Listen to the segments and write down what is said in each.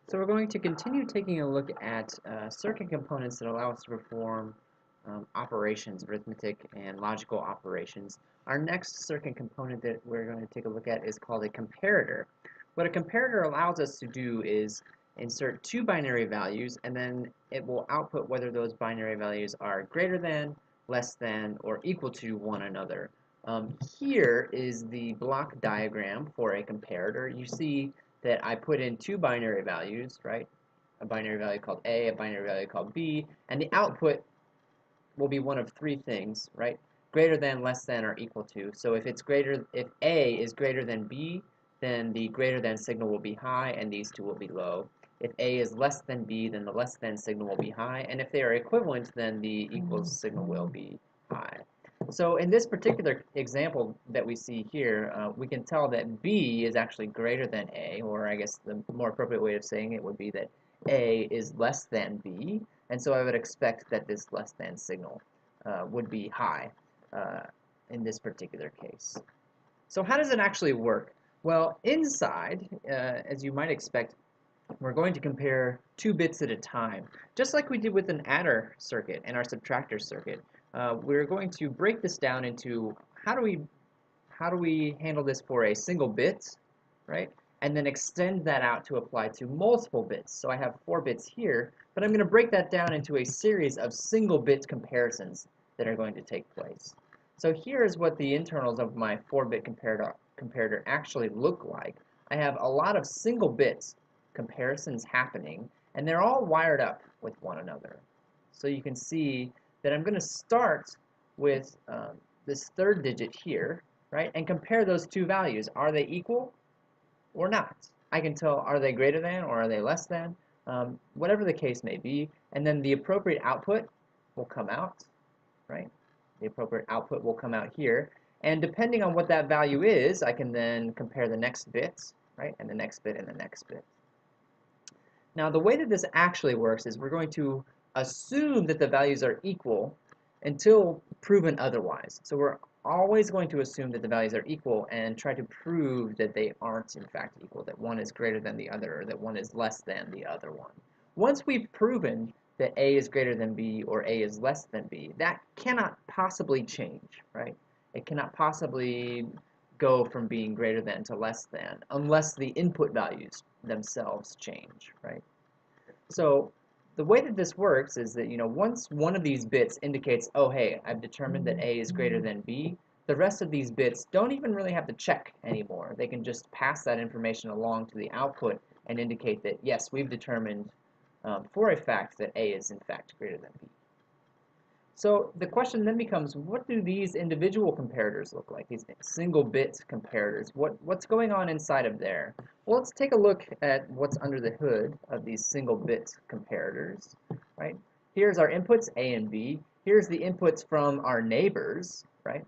So we're going to continue taking a look at circuit components that allow us to perform operations, arithmetic and logical operations. Our next circuit component that we're going to take a look at is called a comparator. What a comparator allows us to do is insert two binary values, and then it will output whether those binary values are greater than, less than, or equal to one another. Here is the block diagram for a comparator. You see that I put in two binary values, right? A binary value called A, a binary value called B, and the output will be one of three things, right? Greater than, less than, or equal to. So if A is greater than B, then the greater than signal will be high and these two will be low. If A is less than B, then the less than signal will be high, and if they are equivalent, then the equals signal will be high. So in this particular example that we see here, we can tell that B is actually greater than A, or I guess the more appropriate way of saying it would be that A is less than B, and so I would expect that this less than signal would be high in this particular case. So how does it actually work? Well, inside, as you might expect, we're going to compare two bits at a time, just like we did with an adder circuit and our subtractor circuit. We're going to break this down into how do we handle this for a single bit, right? And then extend that out to apply to multiple bits. So I have 4 bits here, but I'm going to break that down into a series of single bit comparisons that are going to take place. So here's what the internals of my 4-bit comparator actually look like. I have a lot of single bits comparisons happening, and they're all wired up with one another. So you can see that I'm going to start with this third digit here, right, and compare those two values. Are they equal or not? I can tell, are they greater than or are they less than, whatever the case may be, and then the appropriate output will come out, right? The appropriate output will come out here, and depending on what that value is, I can then compare the next bit, right, and the next bit and the next bit. Now, the way that this actually works is we're going to assume that the values are equal until proven otherwise. So we're always going to assume that the values are equal and try to prove that they aren't in fact equal, that one is greater than the other, or that one is less than the other one. Once we've proven that A is greater than B or A is less than B, that cannot possibly change, right? It cannot possibly go from being greater than to less than unless the input values themselves change, right? So the way that this works is that, once one of these bits indicates, oh, hey, I've determined that A is greater than B, the rest of these bits don't even really have to check anymore. They can just pass that information along to the output and indicate that, yes, we've determined for a fact that A is in fact greater than B. So the question then becomes, what do these individual comparators look like, these single-bit comparators? What's going on inside of there? Well, let's take a look at what's under the hood of these single-bit comparators, right? Here's our inputs, A and B. Here's the inputs from our neighbors, right?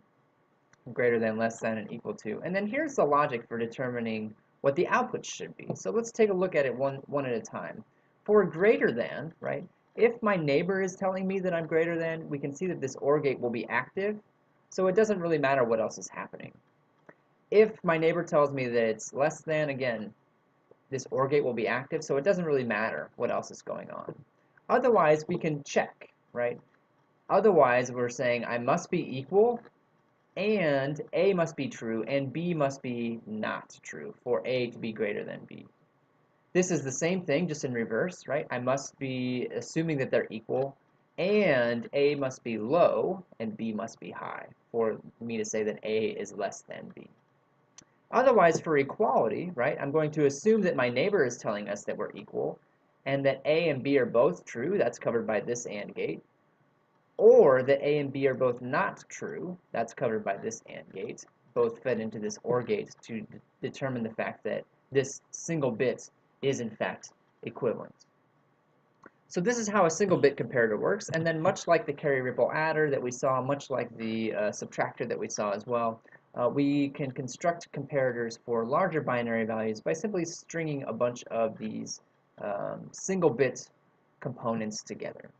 Greater than, less than, and equal to. And then here's the logic for determining what the outputs should be. So let's take a look at it one at a time. For greater than, right? If my neighbor is telling me that I'm greater than, we can see that this OR gate will be active, so it doesn't really matter what else is happening. If my neighbor tells me that it's less than, again, this OR gate will be active, so it doesn't really matter what else is going on. Otherwise, we can check, right? Otherwise, we're saying I must be equal, and A must be true, and B must be not true for A to be greater than B. This is the same thing, just in reverse, right? I must be assuming that they're equal, and A must be low, and B must be high, for me to say that A is less than B. Otherwise, for equality, right, I'm going to assume that my neighbor is telling us that we're equal, and that A and B are both true, that's covered by this AND gate, or that A and B are both not true, that's covered by this AND gate, both fed into this OR gate to determine the fact that this single bit is in fact equivalent. So this is how a single bit comparator works, and then much like the carry ripple adder that we saw, much like the subtractor that we saw as well, we can construct comparators for larger binary values by simply stringing a bunch of these single bit components together.